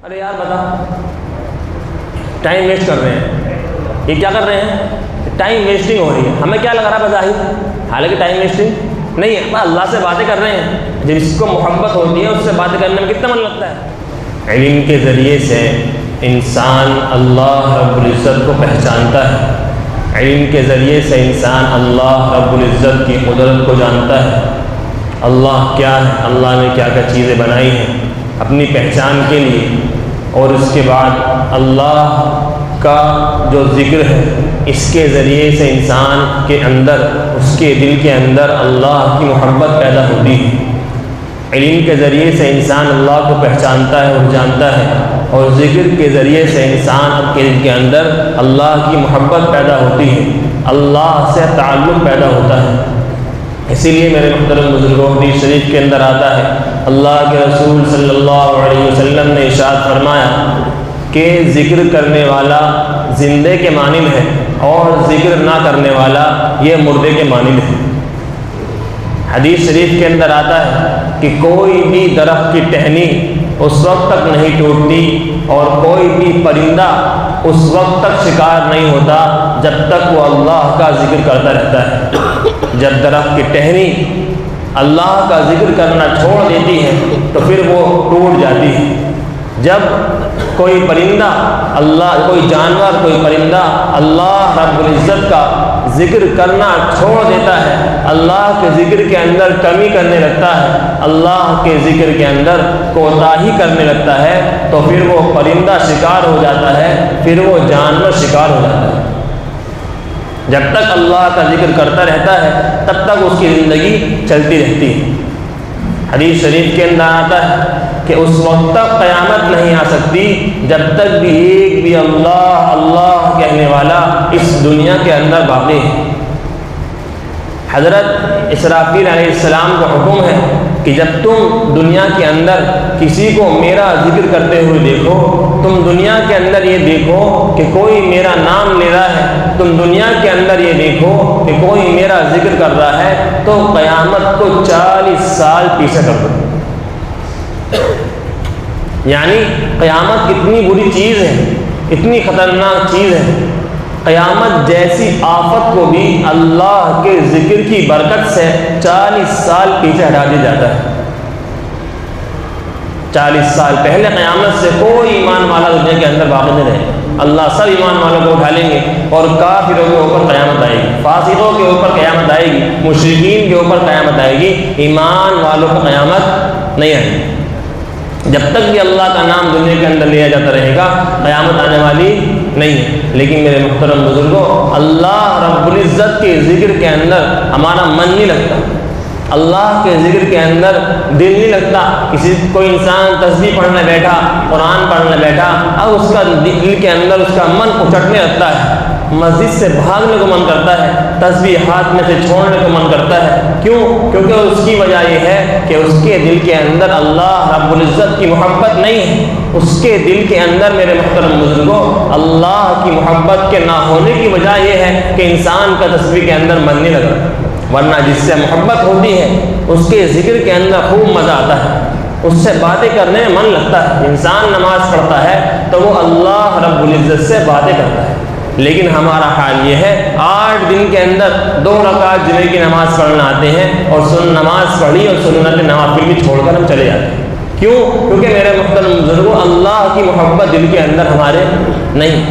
ارے یار بتا، time waste کر رہے ہیں، یہ کیا کر رہے ہیں؟ ٹائم ویسٹنگ ہو رہی ہے. ہمیں کیا لگ رہا ہے بظاہر، حالانکہ ٹائم ویسٹنگ نہیں ہے، اللہ سے باتیں کر رہے ہیں. جس کو محبت ہوتی ہے اس سے باتیں کرنے میں کتنا من لگتا ہے. علم کے ذریعے سے انسان اللہ رب العزت کو پہچانتا ہے. علم کے ذریعے سے انسان اللہ رب العزت کی قدرت کو جانتا ہے. اللہ کیا ہے، اللہ نے کیا کیا چیزیں بنائی ہیں اپنی پہچان کے لیے. اور اس کے بعد اللہ کا جو ذکر ہے، اس کے ذریعے سے انسان کے اندر، اس کے دل کے اندر اللہ کی محبت پیدا ہوتی ہے. علم کے ذریعے سے انسان اللہ کو پہچانتا ہے اور جانتا ہے، اور ذکر کے ذریعے سے انسان کے دل کے اندر اللہ کی محبت پیدا ہوتی ہے، اللہ سے تعلق پیدا ہوتا ہے. اسی لیے میرے محترم بزرگوں، حدیث شریف کے اندر آتا ہے، اللہ کے رسول صلی اللہ علیہ وسلم نے ارشاد فرمایا کہ ذکر کرنے والا زندے کے مانند ہے، اور ذکر نہ کرنے والا یہ مردے کے مانند ہے. حدیث شریف کے اندر آتا ہے کہ کوئی بھی درخت کی ٹہنی اس وقت تک نہیں ٹوٹتی، اور کوئی بھی پرندہ اس وقت تک شکار نہیں ہوتا جب تک وہ اللہ کا ذکر کرتا رہتا ہے. جب درخت کی ٹہنی اللہ کا ذکر کرنا چھوڑ دیتی ہے تو پھر وہ ٹوٹ جاتی ہے. جب کوئی پرندہ کوئی جانور، کوئی پرندہ اللہ رب العزت کا ذکر کرنا چھوڑ دیتا ہے، اللہ کے ذکر کے اندر کمی کرنے لگتا ہے، اللہ کے ذکر کے اندر کوتاہی کرنے لگتا ہے، تو پھر وہ پرندہ شکار ہو جاتا ہے، پھر وہ جانور شکار ہو جاتا ہے. جب تک اللہ کا ذکر کرتا رہتا ہے تب تک اس کی زندگی چلتی رہتی ہے. حدیث شریف کے اندر آتا ہے کہ اس وقت تک قیامت نہیں آ سکتی جب تک بھی ایک بھی اللہ اللہ کہنے والا اس دنیا کے اندر باقی ہے. حضرت اسرافیل علیہ السلام کا حکم ہے کہ جب تم دنیا کے اندر کسی کو میرا ذکر کرتے ہوئے دیکھو، تم دنیا کے اندر یہ دیکھو کہ کوئی میرا نام لے رہا ہے، تم دنیا کے اندر یہ دیکھو کہ کوئی میرا ذکر کر رہا ہے، تو قیامت کو 40 سال پیچھے کر دو. یعنی قیامت کتنی بری چیز ہے، اتنی خطرناک چیز ہے. قیامت جیسی آفت کو بھی اللہ کے ذکر کی برکت سے 40 سال پیچھے ہٹا دیا جاتا ہے. 40 سال پہلے قیامت سے کوئی ایمان والا دنیا کے اندر باقی نہیں رہے. اللہ سب ایمان والوں کو اٹھا لیں گے اور کافروں کے اوپر قیامت آئے گی، فاسقوں کے اوپر قیامت آئے گی، مشرکین کے اوپر قیامت آئے گی. ایمان والوں کو قیامت نہیں آئے گی. جب تک بھی اللہ کا نام دنیا کے اندر لیا جاتا رہے گا قیامت آنے والی نہیں ہے. لیکن میرے محترم بزرگوں، اللہ رب العزت کے ذکر کے اندر ہمارا من نہیں لگتا، اللہ کے ذکر کے اندر دل نہیں لگتا. کوئی انسان تسبیح پڑھنے بیٹھا، قرآن پڑھنے بیٹھا، اب اس کا دل کے اندر اس کا من اچٹنے لگتا ہے، مسجد سے بھاگنے کو من کرتا ہے، تسبیح ہاتھ میں سے چھوڑنے کو من کرتا ہے. کیوں؟ کیونکہ اس کی وجہ یہ ہے کہ اس کے دل کے اندر اللہ رب العزت کی محبت نہیں ہے. اس کے دل کے اندر میرے محترم بزرگوں اللہ کی محبت کے نہ ہونے کی وجہ یہ ہے کہ انسان کا تسبیح کے اندر من نہیں لگا. ورنہ جس سے محبت ہوتی ہے اس کے ذکر کے اندر خوب مزہ آتا ہے، اس سے باتیں کرنے میں من لگتا ہے. انسان نماز پڑھتا ہے تو وہ اللہ رب العزت سے باتیں کرتا ہے. لیکن ہمارا حال یہ ہے 8 دن کے اندر 2 رکعت جمعے کی نماز پڑھنا آتے ہیں، اور نماز پڑھی اور سنت نوافل بھی چھوڑ کر ہم چلے جاتے ہیں. کیوں؟ کیونکہ میرے محترم بزرگوں اللہ کی محبت دل کے اندر ہمارے نہیں،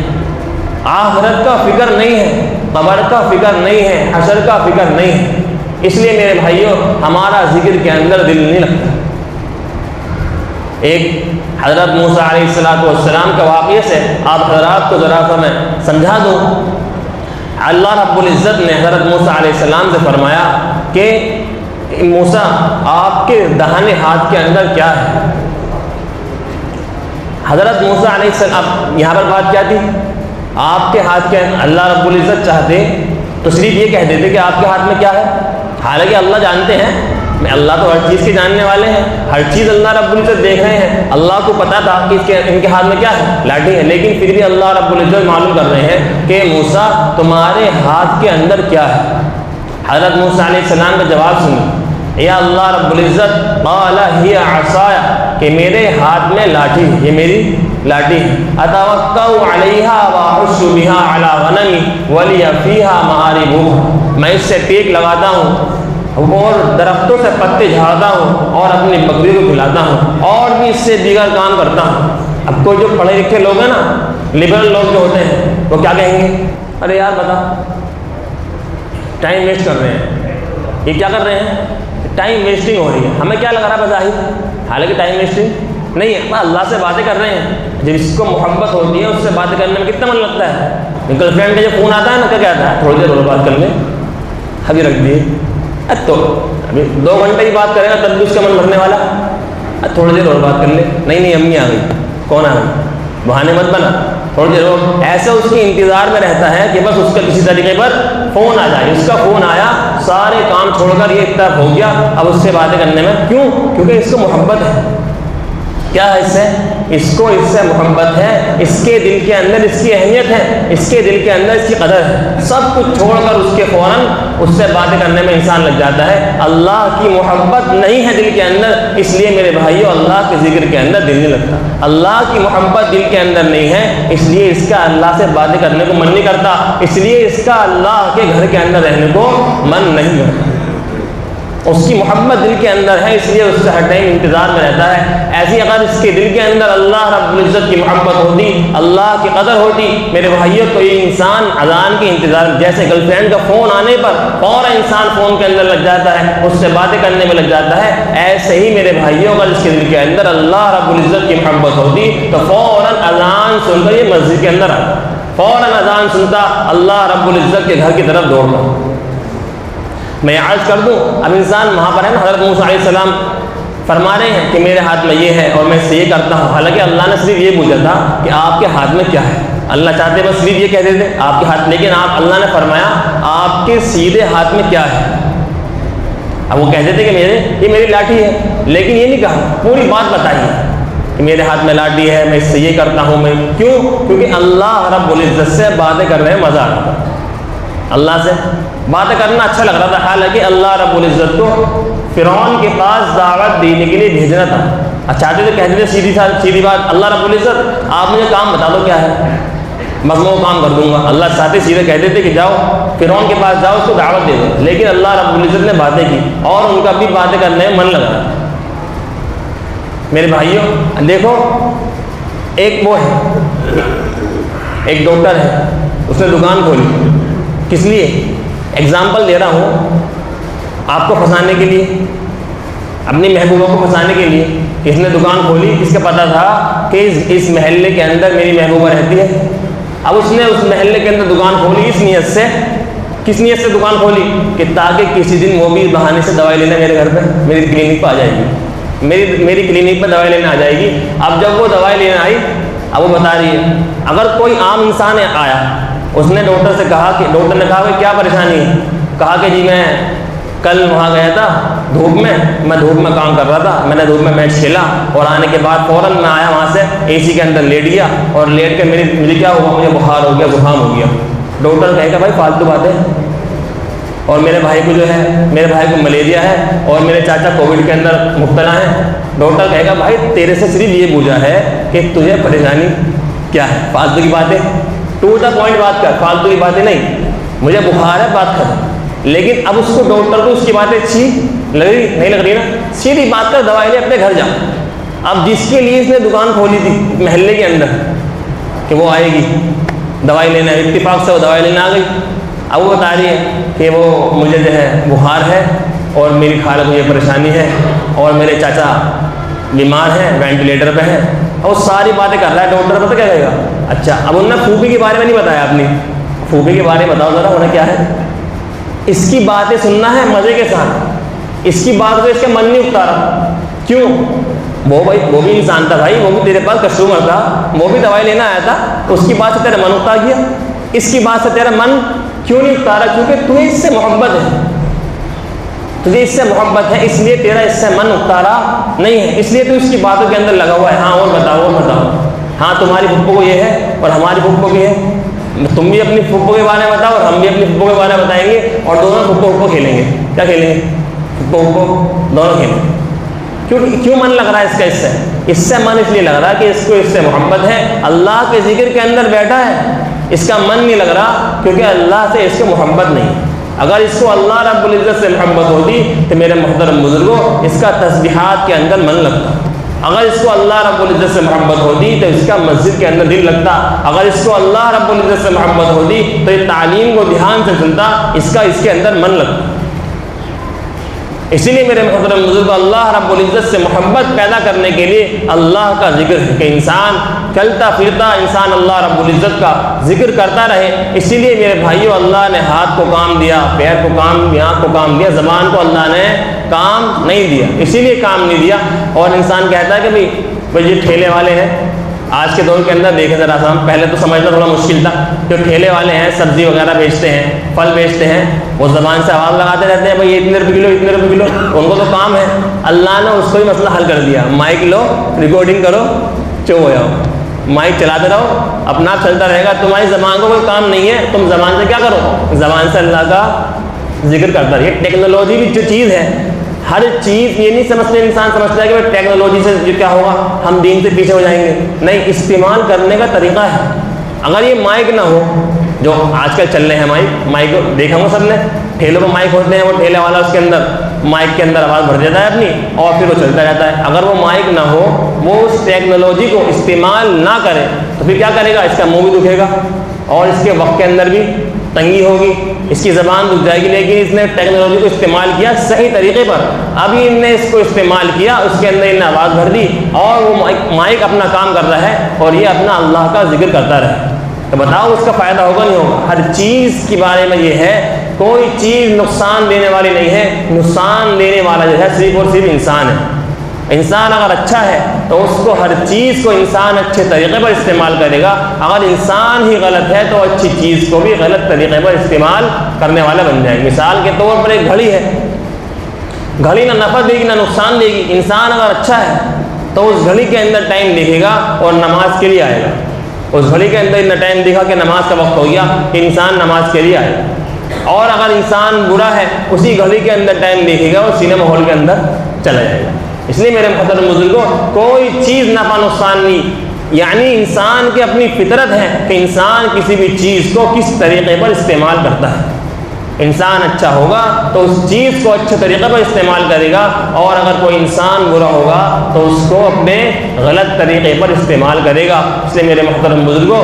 آخرت کا فکر نہیں ہے، قبر کا فکر نہیں ہے، حشر کا فکر نہیں ہے. اس لیے میرے بھائیوں ہمارا ذکر کے اندر دل نہیں لگتا. ایک حضرت موسیٰ علیہ السلام کا واقعے سے آپ حضرات کو ذرا سا میں سمجھا دوں. اللہ رب العزت نے حضرت موسیٰ علیہ السلام سے فرمایا کہ موسیٰ آپ کے داہنے ہاتھ کے اندر کیا ہے؟ حضرت موسیٰ علیہ السلام، یہاں پر بات کیا تھی؟ آپ کے ہاتھ کے اللہ رب العزت چاہتے تو صرف یہ کہہ دیتے کہ آپ کے ہاتھ میں کیا ہے. حالانکہ اللہ جانتے ہیں، اللہ تو ہر چیز کے جاننے والے ہیں، ہر چیز اللہ رب العزت دیکھ رہے ہیں. اللہ کو پتا تھا کہ ان کے ہاتھ میں کیا ہے، لاٹھی ہے، لیکن پھر بھی اللہ رب العزت معلوم کر رہے ہیں کہ موسیٰ تمہارے ہاتھ کے اندر کیا ہے. حضرت موسیٰ علیہ السلام کا جواب سنیں، یا اللہ رب العزت قال ہی عصایا، کہ میرے ہاتھ میں لاٹھی ہے، یہ میری لاٹھی ہے، اتوکا علیہا واحش بہا علی غنمی ولی فیہا مآربها، میں اس سے ٹیک لگاتا ہوں اور درختوں سے پتے جھاڑتا ہوں اور اپنی بکری کو کھلاتا ہوں اور بھی اس سے دیگر کام کرتا ہوں۔ اب کوئی جو پڑھے لکھے لوگ ہیں نا، لبرل لوگ جو ہوتے ہیں، وہ کیا کہیں گے؟ ارے یار بتا، ٹائم ویسٹ کر رہے ہیں، یہ کیا کر رہے ہیں؟ ٹائم ویسٹنگ ہو رہی ہے۔ ہمیں کیا لگ رہا ہے بظاہر، حالانکہ ٹائم ویسٹنگ نہیں ہے، اللہ سے باتیں کر رہے ہیں۔ جس کو محبت ہوتی ہے اس سے باتیں کرنے میں کتنا من لگتا ہے۔ گرل فرینڈ کا جب فون آتا ہے نا، کیا کہتا ہے؟ تھوڑی دیر اور بات کر لیں، ابھی رکھ دیے، تو ابھی 2 گھنٹے کی بات کرے گا تب بھی اس کا من بھرنے والا، تھوڑی دیر اور بات کر لیں، نہیں امی آ گئی، کون آ گئی، بہانے مت بنا، تھوڑی دیر اور، ایسے اس کی انتظار میں رہتا ہے کہ بس اس کا کسی طریقے پر فون آ جائے۔ اس کا فون آیا، سارے کام چھوڑ کر یہ اتنا ہو گیا، اب اس سے باتیں کرنے میں کیوں؟ کیونکہ اس کو محبت ہے۔ کیا ہے اس سے؟ اس کو اس سے محبت ہے، اس کے دل کے اندر اس کی اہمیت ہے، اس کے دل کے اندر اس کی قدر ہے، سب کچھ چھوڑ کر اس کے فوراً اس سے باتیں کرنے میں انسان لگ جاتا ہے۔ اللہ کی محبت نہیں ہے دل کے اندر، اس لیے میرے بھائیو اللہ کے ذکر کے اندر دل نہیں لگتا۔ اللہ کی محبت دل کے اندر نہیں ہے، اس لیے اس کا اللہ سے باتیں کرنے کو من نہیں کرتا، اس لیے اس کا اللہ کے گھر کے اندر رہنے کو من نہیں کرتا۔ اس کی محبت دل کے اندر ہے، اس لیے اس سے ہر ٹائم انتظار میں رہتا ہے۔ ایسی اگر اس کے دل کے اندر اللہ رب العزت کی محبت ہوتی، اللہ کی قدر ہوتی، میرے بھائیوں، تو یہ انسان اذان کے انتظار، جیسے گرل فرینڈ کا فون آنے پر فوراً انسان فون کے اندر لگ جاتا ہے، اس سے باتیں کرنے میں لگ جاتا ہے، ایسے ہی میرے بھائیوں اگر اس کے دل کے اندر اللہ رب العزت کی محبت ہوتی تو فوراً اذان سن کر یہ مسجد کے اندر آتا، فوراً اذان سنتا، اللہ رب العزت کے گھر کی طرف دوڑتا۔ میں عرض کر دوں، اب انسان وہاں پر ہے نا، حضرت موسیٰ علیہ السلام فرما رہے ہیں کہ میرے ہاتھ میں یہ ہے اور میں اس سے یہ کرتا ہوں، حالانکہ اللہ نے صرف یہ پوچھا تھا کہ آپ کے ہاتھ میں کیا ہے۔ اللہ چاہتے بس صرف یہ کہتے تھے آپ کے ہاتھ، لیکن اللہ نے فرمایا آپ کے سیدھے ہاتھ میں کیا ہے۔ اب وہ کہتے تھے کہ یہ میری لاٹھی ہے، لیکن یہ نہیں کہا، پوری بات بتائیے کہ میرے ہاتھ میں لاٹھی ہے، میں اس سے یہ کرتا ہوں، میں کیوں؟ کیونکہ اللہ رب العزت سے باتیں کر رہے ہیں، مزہ آ رہا تھا، اللہ سے باتیں کرنا اچھا لگ رہا تھا۔ حالانکہ اللہ رب العزت کو فرعون کے پاس دعوت دینے کے لیے بھیجنا تھا، چاہتے تو کہتے تھے سیدھی بات، اللہ رب العزت آپ مجھے کام بتا دو کیا ہے، بس میں وہ کام کر دوں گا۔ اللہ چاہتے سیدھے کہتے تھے کہ جاؤ فرعون کے پاس جاؤ، اس کو دعوت دے دو، لیکن اللہ رب العزت نے باتیں کی اور ان کا بھی باتیں کرنے میں من لگا۔ میرے بھائیوں دیکھو، ایک وہ ہے، ایک ڈاکٹر ہے، اس نے دکان کھولی، کس لیے؟ ایگزامپل دے رہا ہوں آپ کو پھنسانے کے لیے، اپنی محبوبہ کو پھنسانے کے لیے۔ اس نے دکان کھولی، اس کا پتہ تھا کہ اس محلے کے اندر میری محبوبہ رہتی ہے، اب اس نے اس محلے کے اندر دکان کھولی اس نیت سے، کس نیت سے دکان کھولی؟ کہ تاکہ کسی دن وہ بھی بہانے سے دوائی لینے میرے گھر پہ، میری کلینک پہ آ جائے گی، میری کلینک پہ دوائی لینے آ جائے گی۔ اب جب وہ دوائی لینے آئی، اب وہ بتا رہی ہے، اگر کوئی عام انسان آیا، اس نے ڈاکٹر سے کہا کہ ڈاکٹر نے کہا کہ کیا پریشانی ہے؟ کہا کہ جی میں کل وہاں گیا تھا دھوپ میں دھوپ میں کام کر رہا تھا، میں نے دھوپ میں میچ کھیلا اور آنے کے بعد فوراً میں آیا وہاں سے، اے سی کے اندر لیٹ گیا اور لیٹ کے مجھے کیا ہوا؟ مجھے بخار ہو گیا، زکام ہو گیا۔ ڈاکٹر کہے گا بھائی فالتو باتیں، اور میرے بھائی کو جو ہے، میرے بھائی کو ملیریا ہے اور میرے چاچا کووڈ کے اندر مبتلا ہیں۔ ڈاکٹر کہے گا بھائی تیرے سے صرف یہ پوچھا ہے کہ تجھے پریشانی کیا ہے، فالتو کی باتیں، ٹو دا پوائنٹ بات کر، فالتو کی باتیں نہیں، مجھے بخار ہے بات کر۔ لیکن اب اس کو ڈاکٹر کو اس کی باتیں اچھی لگ رہی نہیں لگ رہی نا، سیدھی بات کر، دوائی لے اپنے گھر جا۔ اب جس کے لیے اس نے دکان کھولی تھی محلے کے اندر کہ وہ آئے گی دوائی لینا، اتفاق سے وہ دوائی لینا آ گئی، اب وہ بتا رہی ہے کہ وہ مجھے جو ہے بخار ہے اور میری خالہ کو یہ پریشانی ہے اور میرے چاچا بیمار ہیں، وینٹیلیٹر پہ ہیں، اور ساری باتیں کر رہا ہے۔ ڈاکٹر پتہ کیا کہے گا؟ اچھا اب انہوں نے پھوپھی کے بارے میں نہیں بتایا، اپنی پھوپھی کے بارے میں بتاؤ ذرا انہیں کیا ہے۔ اس کی باتیں سننا ہے مزے کے ساتھ، اس کی بات کو اس کا من نہیں اتارا، کیوں؟ وہ بھی انسان تھا بھائی، وہ بھی تیرے پاس کسٹمر تھا، وہ بھی دوائی لینا آیا تھا، اس کی بات سے تیرا من اکتا گیا، اس کی بات سے تیرا من کیوں نہیں اتارا؟ کیونکہ تجھے اس سے محبت ہے، تجھے اس سے محبت ہے، اس لیے تیرا اس سے من اتارا نہیں ہے، اس لیے تو اس کی باتوں کے اندر لگا ہوا ہے۔ ہاں اور بتاؤ، ہاں تمہاری پھپھو کو یہ ہے اور ہماری پھپھو کی ہے، تم بھی اپنی پھپھو کے بارے میں بتاؤ اور ہم بھی اپنی پھپھو کے بارے میں بتائیں گے، اور دونوں پھپھو کھیلیں گے۔ کیا کھیلیں گے؟ پھپھو دونوں کھیلیں گے۔ کیوں من لگ رہا ہے اس سے من اس لیے لگ رہا ہے کہ اس کو اس سے محبت ہے، اللہ کے ذکر کے اندر بیٹھا ہے، اس کا من نہیں لگ رہا کیونکہ اللہ سے اس کو محبت نہیں۔ اگر اس کو اللہ رب العزت سے محبت ہوتی تو میرے محترم بزرگوں اس کا تسبیحات کے اندر من لگتا، اگر اس کو اللہ رب العزت سے محبت ہوتی تو اس کا مسجد کے اندر دل لگتا، اگر اس کو اللہ رب العزت سے محبت ہوتی تو یہ تعلیم کو دھیان سے سنتا، اس کے اندر من لگتا۔ اسی لیے میرے محترم بزرگ، اللہ رب العزت سے محبت پیدا کرنے کے لیے اللہ کا ذکر ہے کہ انسان چلتا پھرتا انسان اللہ رب العزت کا ذکر کرتا رہے۔ اسی لیے میرے بھائیوں، اللہ نے ہاتھ کو کام دیا، پیر کو کام دیا، آنکھ کو کام دیا، زبان کو اللہ نے کام نہیں دیا، اسی لیے کام نہیں دیا۔ اور انسان کہتا ہے کہ بھئی یہ ٹھیلے والے ہیں، آج کے دور کے اندر دیکھیں ذرا سا، پہلے تو سمجھنا تھوڑا مشکل تھا، جو ٹھیلے والے ہیں سبزی وغیرہ بیچتے ہیں، پھل بیچتے ہیں، وہ زبان سے آواز لگاتے رہتے ہیں، بھائی یہ اتنے روپے کلو، اتنے روپے کلو، ان کو تو کام ہے۔ اللہ نے اس کو ہی مسئلہ حل کر دیا، مائک لو، ریکارڈنگ کرو، چپ ہو جاؤ، مائک چلاتے رہو، اپنا آپ چلتا رہے گا، تمہاری زبان کو کوئی کام نہیں ہے، تم زبان سے کیا کرو؟ زبان سے اللہ کا ذکر کرتا رہے۔ ٹیکنالوجی بھی جو چیز ہے، ہر چیز یہ نہیں سمجھتے، انسان سمجھتا ہے کہ ٹیکنالوجی سے جو کیا ہوگا، ہم دین سے پیچھے ہو جائیں گے، نہیں، استعمال کرنے کا طریقہ ہے۔ اگر یہ مائک نہ ہو، جو آج کل چل رہے ہیں مائک دیکھا ہوں سب نے، ٹھیلوں پہ مائک ہوتے ہیں، وہ ٹھیلے والا اس کے اندر مائک کے اندر آواز بھر دیتا ہے اپنی اور پھر وہ چلتا رہتا ہے۔ اگر وہ مائک نہ ہو، وہ اس ٹیکنالوجی کو استعمال نہ کرے تو پھر کیا کرے گا؟ اس کا منہ بھی دکھے گا اور اس کے وقت کے اندر بھی تنگی ہوگی، اس کی زبان دکھ جائے گی۔ لیکن اس نے ٹیکنالوجی کو استعمال کیا صحیح طریقے پر، ابھی ان نے اس کو استعمال کیا، اس کے اندر ان نے آواز بھر دی اور وہ مائک اپنا کام کر رہا ہے اور یہ اپنا اللہ کا ذکر کرتا رہے، تو بتاؤ اس کا فائدہ ہوگا نہیں ہوگا؟ ہر چیز کے بارے میں یہ ہے، کوئی چیز نقصان دینے والی نہیں ہے، نقصان دینے والا جو ہے صرف اور صرف انسان ہے۔ انسان اگر اچھا ہے تو اس کو ہر چیز کو انسان اچھے طریقے پر استعمال کرے گا، اگر انسان ہی غلط ہے تو اچھی چیز کو بھی غلط طریقے پر استعمال کرنے والا بن جائے گا۔ مثال کے طور پر ایک گھڑی ہے، گھڑی نہ نفع دے گی نہ نقصان دے گی۔ انسان اگر اچھا ہے تو اس گھڑی کے اندر ٹائم دیکھے گا اور نماز کے لیے آئے گا، اس گھڑی کے اندر اتنا ٹائم دیکھا کہ نماز کا وقت ہو گیا، انسان نماز کے لیے آئے گا۔ اور اگر انسان برا ہے، اسی گھڑی کے اندر ٹائم دیکھے گا اور سینما ہال کے اندر چلا جائے گا۔ اس لیے میرے محترم بزرگوں، کوئی چیز نفع نقصان نہیں، یعنی انسان کی اپنی فطرت ہے کہ انسان کسی بھی چیز کو کس طریقے پر استعمال کرتا ہے۔ انسان اچھا ہوگا تو اس چیز کو اچھے طریقے پر استعمال کرے گا، اور اگر کوئی انسان برا ہوگا تو اس کو اپنے غلط طریقے پر استعمال کرے گا۔ اس لیے میرے محترم بزرگوں،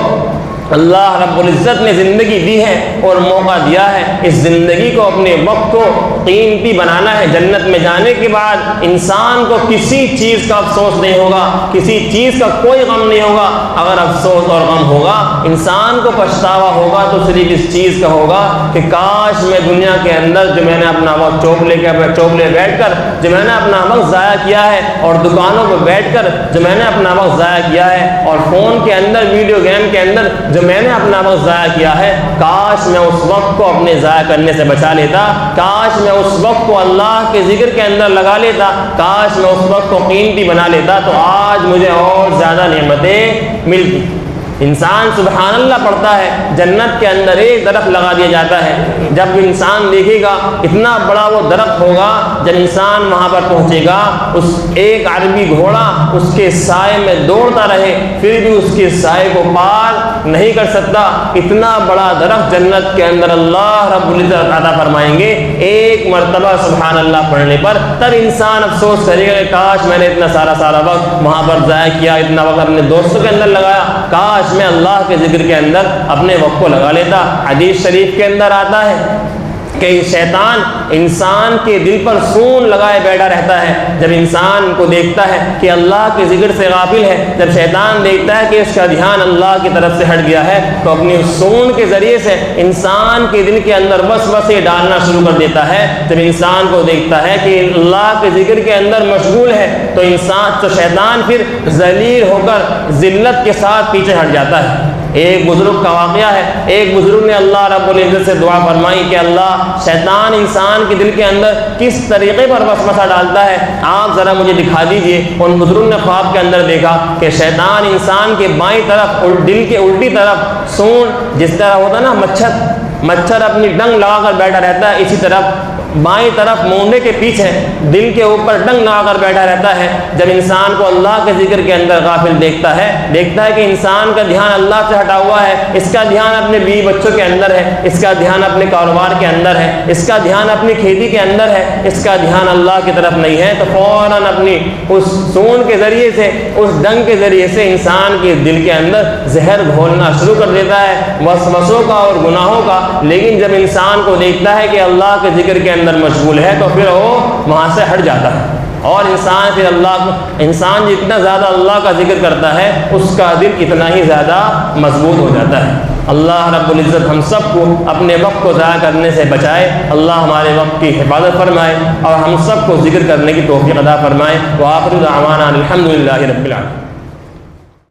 اللہ رب العزت نے زندگی دی ہے اور موقع دیا ہے، اس زندگی کو، اپنے وقت کو قیمتی بنانا ہے۔ جنت میں جانے کے بعد انسان کو کسی چیز کا افسوس نہیں ہوگا، کسی چیز کا کوئی غم نہیں ہوگا۔ اگر افسوس اور غم ہوگا، انسان کو پچھتاوا ہوگا تو صرف اس چیز کا ہوگا کہ کاش میں دنیا کے اندر جو میں نے اپنا وقت چوپلے بیٹھ کر جو میں نے اپنا وقت ضائع کیا ہے، اور دکانوں پہ بیٹھ کر جو میں نے اپنا وقت ضائع کیا ہے، اور فون کے اندر، ویڈیو گیم کے اندر جو میں نے اپنا وقت ضائع کیا ہے، کاش میں اس وقت کو اپنے ضائع کرنے سے بچا لیتا، کاش میں اس وقت کو اللہ کے ذکر کے اندر لگا لیتا، کاش میں اس وقت کو قیمتی بنا لیتا، تو آج مجھے اور زیادہ نعمتیں ملتی۔ انسان سبحان اللہ پڑھتا ہے، جنت کے اندر ایک درخت لگا دیا جاتا ہے، جب انسان دیکھے گا اتنا بڑا وہ درخت ہوگا، جب انسان وہاں پر پہنچے گا، اس ایک عربی گھوڑا اس کے سائے میں دوڑتا رہے پھر بھی اس کے سائے کو پار نہیں کر سکتا۔ اتنا بڑا درخت جنت کے اندر اللہ رب العزت عطا فرمائیں گے ایک مرتبہ سبحان اللہ پڑھنے پر، تب انسان افسوس کرے گا کہ کاش میں نے اتنا سارا وقت وہاں پر ضائع کیا، اتنا وقت اپنے دوستوں کے اندر لگایا، کاش میں اللہ کے ذکر کے اندر اپنے وقت کو لگا لیتا۔ حدیث شریف کے اندر آتا ہے کہ شیطان انسان کے دل پر سون لگائے بیٹھا رہتا ہے۔ جب انسان کو دیکھتا ہے کہ اللہ کے ذکر سے غافل ہے، جب شیطان دیکھتا ہے کہ اس کا دھیان اللہ کی طرف سے ہٹ گیا ہے، تو اپنی سون کے ذریعے سے انسان کے دل کے اندر وسوسے ڈالنا شروع کر دیتا ہے۔ جب انسان کو دیکھتا ہے کہ اللہ کے ذکر کے اندر مشغول ہے تو شیطان پھر ذلیل ہو کر ذلت کے ساتھ پیچھے ہٹ جاتا ہے۔ ایک بزرگ کا واقعہ ہے، ایک بزرگ نے اللہ رب العزت سے دعا فرمائی کہ اللہ، شیطان انسان کے دل کے اندر کس طریقے پر وسوسہ ڈالتا ہے، آپ ذرا مجھے دکھا دیجئے۔ ان بزرگ نے خواب کے اندر دیکھا کہ شیطان انسان کے بائیں طرف اور دل کے الٹی طرف سون، جس طرح ہوتا ہے نا مچھر اپنی ڈنگ لگا کر بیٹھا رہتا ہے، اسی طرف بائیں طرف مونڈے کے پیچھے دل کے اوپر ڈنگ لگا کر بیٹھا رہتا ہے۔ جب انسان کو اللہ کے ذکر کے اندر غافل دیکھتا ہے کہ انسان کا دھیان اللہ سے ہٹا ہوا ہے، اس کا دھیان اپنے بیوی بچوں کے اندر ہے، اس کا دھیان اپنے کاروبار کے اندر ہے، اس کا دھیان اپنی کھیتی کے اندر ہے، اس کا دھیان اللہ کی طرف نہیں ہے، تو فوراً اپنی اس سون کے ذریعے سے، اس ڈنگ کے ذریعے سے انسان کے دل کے اندر زہر گھولنا شروع کر دیتا ہے، وسوسوں کا اور گناہوں کا۔ لیکن جب انسان کو دیکھتا ہے کہ اللہ کے ذکر کے اندر مشغول ہے تو پھر وہ وہاں سے ہٹ جاتا ہے، اور انسان جتنا زیادہ اللہ کا ذکر کرتا ہے اس کا دل اتنا ہی زیادہ مضبوط ہو جاتا ہے۔ اللہ رب العزت ہم سب کو اپنے وقت کو ضائع کرنے سے بچائے، اللہ ہمارے وقت کی حفاظت فرمائے اور ہم سب کو ذکر کرنے کی توفیق عطا فرمائے۔ وآخر دعوانا الحمدللہ رب العالمین۔